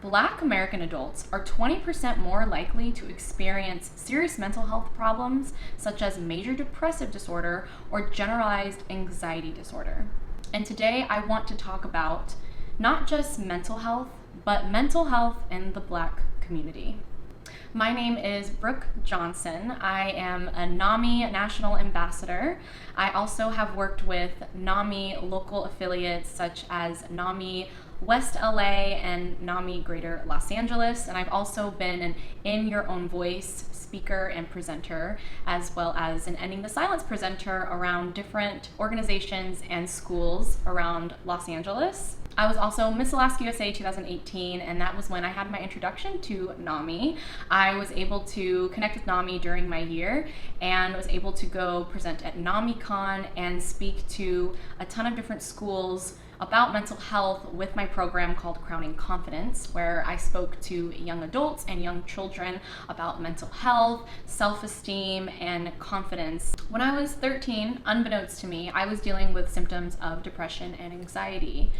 Black American adults are 20% more likely to experience serious mental health problems such as major depressive disorder or generalized anxiety disorder. And today I want to talk about not just mental health, but mental health in the Black community. My name is Brooke Johnson. I am a NAMI National Ambassador. I also have worked with NAMI local affiliates such as NAMI West LA and NAMI Greater Los Angeles, and I've also been an In Your Own Voice speaker and presenter, as well as an Ending the Silence presenter around different organizations and schools around Los Angeles. I was also Miss Alaska USA 2018, and that was when I had my introduction to NAMI. I was able to connect with NAMI during my year and was able to go present at NAMIcon and speak to a ton of different schools about mental health with my program called Crowning Confidence, where I spoke to young adults and young children about mental health, self-esteem, and confidence. When I was 13, unbeknownst to me, I was dealing with symptoms of depression and anxiety.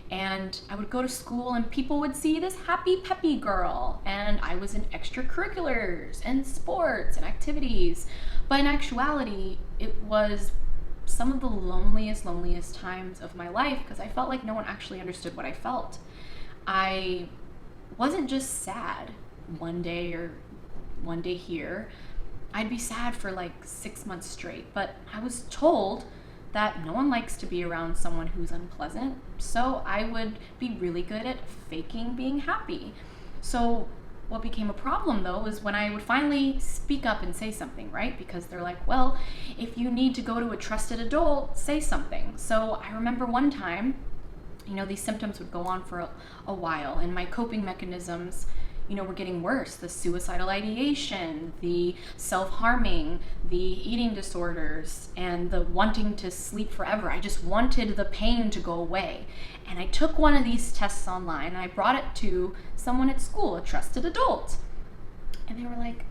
And I would go to school and people would see this happy, peppy girl. And I was in extracurriculars and sports and activities. But in actuality, it was some of the loneliest times of my life because I felt like no one actually understood what I felt. I wasn't just sad one day or one day here. I'd be sad for like 6 months straight, but I was told that no one likes to be around someone who's unpleasant, so I would be really good at faking being happy. So what became a problem though was when I would finally speak up and say something, right? Because they're like, well, if you need to go to a trusted adult, say something. So I remember one time, these symptoms would go on for a while, and my coping mechanisms were getting worse. The suicidal ideation, the self-harming, the eating disorders, and the wanting to sleep forever. I just wanted the pain to go away. And I took one of these tests online and I brought it to someone at school, a trusted adult. And they were like,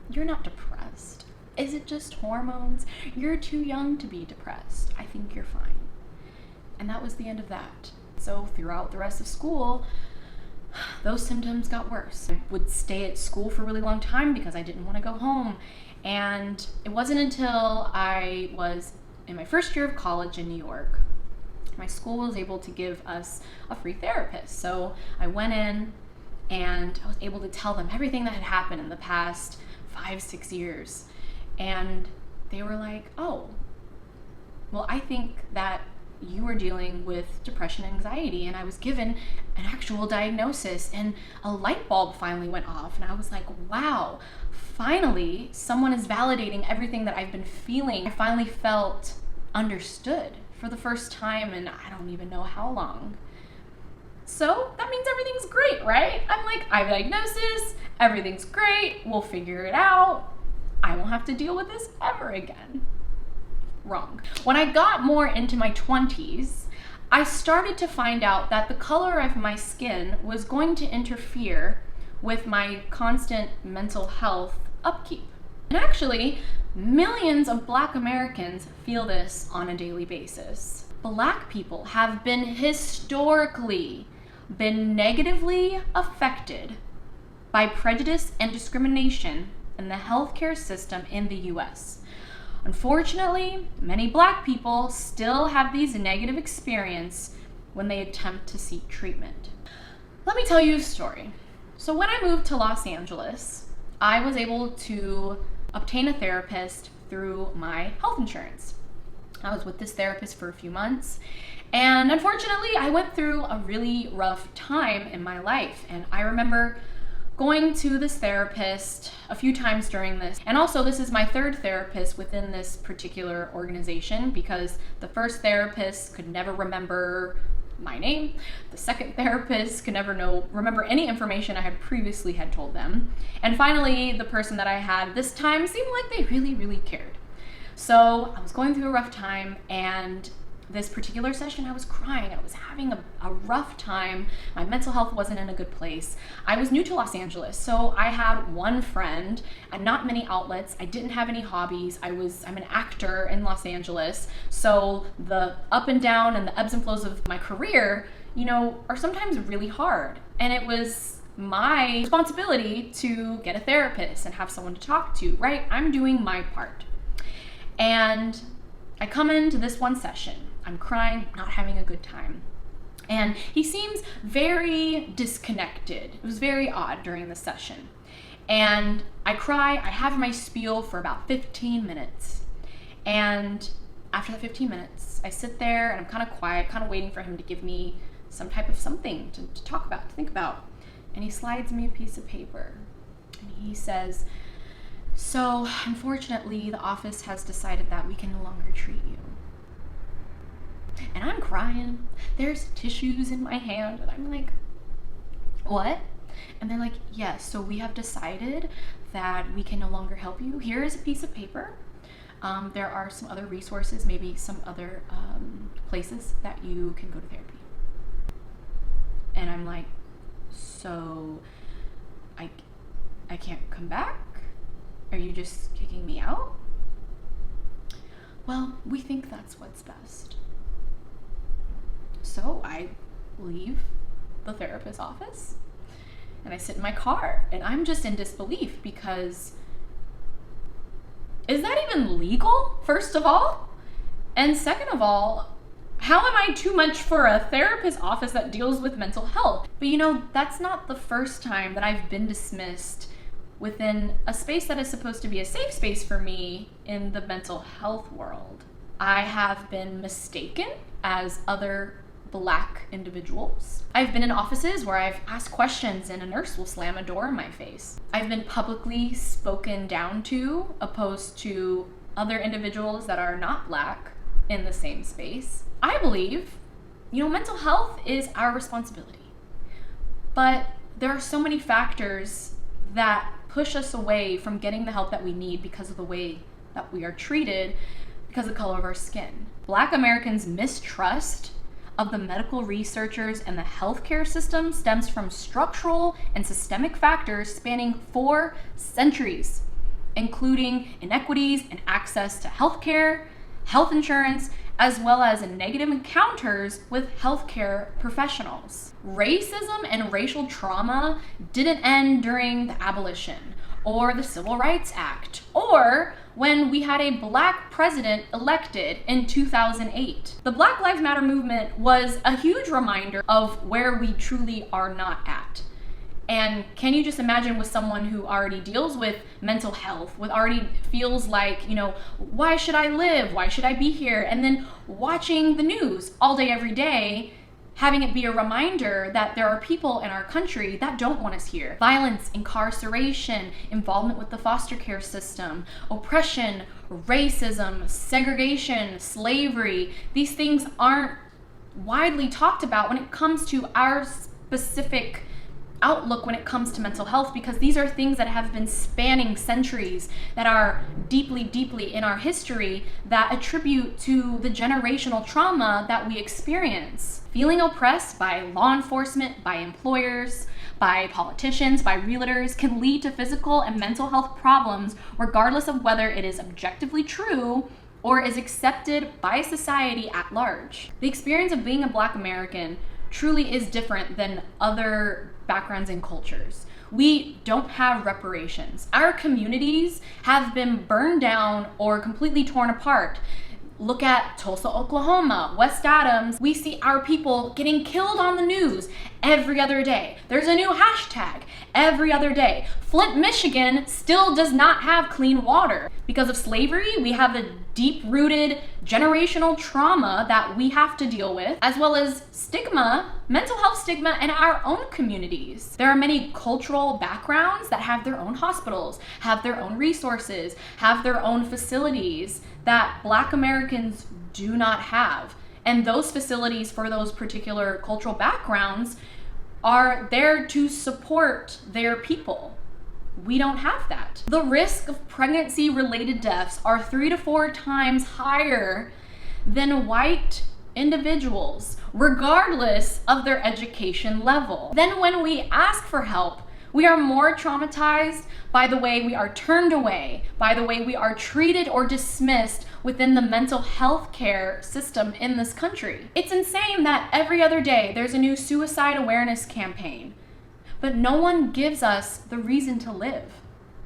"You're not depressed. Is it just hormones? You're too young to be depressed. I think you're fine." And that was the end of that. So throughout the rest of school, those symptoms got worse. I would stay at school for a really long time because I didn't want to go home. And it wasn't until I was in my first year of college in New York, my school was able to give us a free therapist. So I went in and I was able to tell them everything that had happened in the past 5-6 years. And they were like, "Oh, well, I think that you were dealing with depression and anxiety." And I was given an actual diagnosis and a light bulb finally went off. And I was like, wow, finally someone is validating everything that I've been feeling. I finally felt understood for the first time in I don't even know how long. So that means everything's great, right? I'm like, I have a diagnosis, everything's great, we'll figure it out. I won't have to deal with this ever again. Wrong. When I got more into my 20s, I started to find out that the color of my skin was going to interfere with my constant mental health upkeep. And actually, millions of Black Americans feel this on a daily basis. Black people have been historically negatively affected by prejudice and discrimination in the healthcare system in the US. Unfortunately, many Black people still have these negative experiences when they attempt to seek treatment. Let me tell you a story. So when I moved to Los Angeles, I was able to obtain a therapist through my health insurance. I was with this therapist for a few months, and unfortunately, I went through a really rough time in my life, and I remember going to this therapist a few times during this. And also, this is my third therapist within this particular organization because the first therapist could never remember my name. The second therapist could never remember any information I had previously had told them. And finally, the person that I had this time seemed like they really cared. So I was going through a rough time, and this particular session, I was crying. I was having a rough time. My mental health wasn't in a good place. I was new to Los Angeles, so I had one friend and not many outlets. I didn't have any hobbies. I'm an actor in Los Angeles, so the up and down and the ebbs and flows of my career, are sometimes really hard. And it was my responsibility to get a therapist and have someone to talk to, right? I'm doing my part. And I come into this one session. I'm crying, not having a good time. And he seems very disconnected. It was very odd during the session. And I cry, I have my spiel for about 15 minutes. And after the 15 minutes, I sit there and I'm kind of quiet, kind of waiting for him to give me some type of something to talk about, to think about. And he slides me a piece of paper. And he says, "So, unfortunately, the office has decided that we can no longer treat you." And I'm crying. There's tissues in my hand. And I'm like, "What?" And they're like, "Yes, so we have decided that we can no longer help you. Here is a piece of paper. There are some other resources, maybe some other places that you can go to therapy." And I'm like, "So I can't come back? Are you just kicking me out?" "Well, we think that's what's best." So I leave the therapist's office and I sit in my car and I'm just in disbelief because is that even legal, first of all? And second of all, how am I too much for a therapist's office that deals with mental health? But that's not the first time that I've been dismissed within a space that is supposed to be a safe space for me in the mental health world. I have been mistaken as other Black individuals. I've been in offices where I've asked questions and a nurse will slam a door in my face. I've been publicly spoken down to, opposed to other individuals that are not Black in the same space. I believe, mental health is our responsibility. But there are so many factors that push us away from getting the help that we need because of the way that we are treated, because of the color of our skin. Black Americans' mistrust of the medical researchers and the healthcare system stems from structural and systemic factors spanning 4 centuries, including inequities in access to healthcare, health insurance, as well as negative encounters with healthcare professionals. Racism and racial trauma didn't end during the abolition or the Civil Rights Act, or when we had a Black president elected in 2008. The Black Lives Matter movement was a huge reminder of where we truly are not at. And can you just imagine with someone who already deals with mental health, with already feels like, why should I live? Why should I be here? And then watching the news all day, every day, having it be a reminder that there are people in our country that don't want us here. Violence, incarceration, involvement with the foster care system, oppression, racism, segregation, slavery. These things aren't widely talked about when it comes to our specific outlook when it comes to mental health, because these are things that have been spanning centuries, that are deeply, deeply in our history, that attribute to the generational trauma that we experience. Feeling oppressed by law enforcement, by employers, by politicians, by realtors can lead to physical and mental health problems regardless of whether it is objectively true or is accepted by society at large. The experience of being a Black American truly is different than other backgrounds and cultures. We don't have reparations. Our communities have been burned down or completely torn apart. Look at Tulsa, Oklahoma, West Adams. We see our people getting killed on the news every other day. There's a new hashtag every other day. Flint, Michigan still does not have clean water. Because of slavery, we have the deep-rooted generational trauma that we have to deal with, as well as stigma, mental health stigma in our own communities. There are many cultural backgrounds that have their own hospitals, have their own resources, have their own facilities that Black Americans do not have. And those facilities for those particular cultural backgrounds are there to support their people. We don't have that. The risk of pregnancy-related deaths are 3 to 4 times higher than white individuals, regardless of their education level. Then when we ask for help, We are more traumatized by the way we are turned away, by the way we are treated or dismissed within the mental health care system in this country. It's insane that every other day there's a new suicide awareness campaign, but no one gives us the reason to live.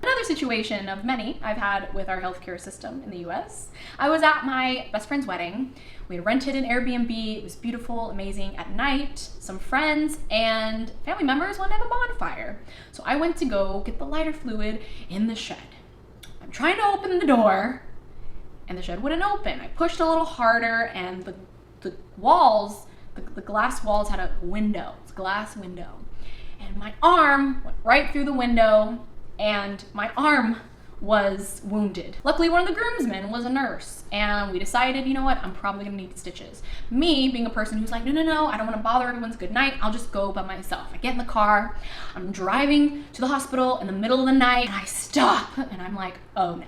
Another situation of many I've had with our healthcare system in the US. I was at my best friend's wedding. We had rented an Airbnb. It was beautiful, amazing at night. Some friends and family members wanted to have a bonfire. So I went to go get the lighter fluid in the shed. I'm trying to open the door and the shed wouldn't open. I pushed a little harder and the walls, the glass walls had a window, it's a glass window. And my arm went right through the window and my arm was wounded. Luckily, one of the groomsmen was a nurse, and we decided, you know what, I'm probably gonna need stitches. Me, being a person who's like, no, I don't wanna bother everyone's good night, I'll just go by myself. I get in the car, I'm driving to the hospital in the middle of the night, and I stop, and I'm like, oh no.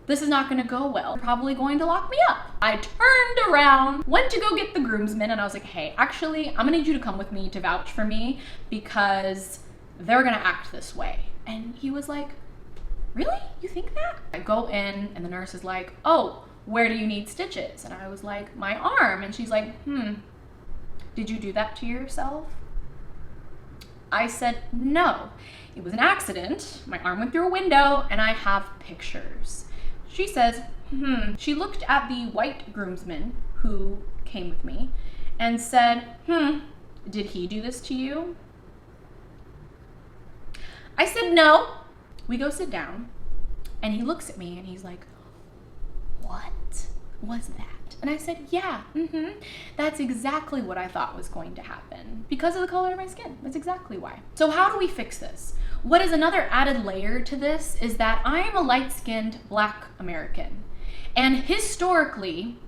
This is not gonna go well. They're probably going to lock me up. I turned around, went to go get the groomsmen, and I was like, hey, actually, I'm gonna need you to come with me to vouch for me because they're gonna act this way. And he was like, really? You think that? I go in and the nurse is like, oh, where do you need stitches? And I was like, my arm. And she's like, did you do that to yourself? I said, no, it was an accident. My arm went through a window and I have pictures. She says, She looked at the white groomsman who came with me and said, did he do this to you? I said, no. We go sit down and he looks at me and he's like, what was that? And I said, yeah, that's exactly what I thought was going to happen because of the color of my skin. That's exactly why. So how do we fix this? What is another added layer to this is that I am a light-skinned Black American. And historically,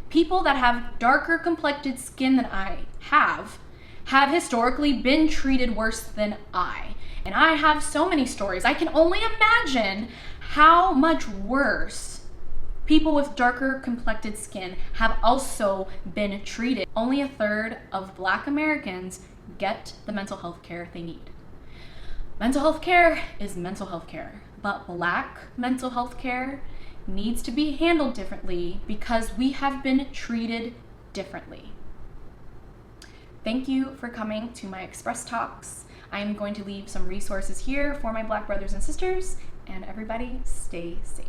people that have darker complected skin than I have historically been treated worse than I. And I have so many stories. I can only imagine how much worse people with darker complected skin have also been treated. Only a third of Black Americans get the mental health care they need. Mental health care is mental health care, but Black mental health care needs to be handled differently because we have been treated differently. Thank you for coming to my Express Talks. I'm going to leave some resources here for my Black brothers and sisters, and everybody stay safe.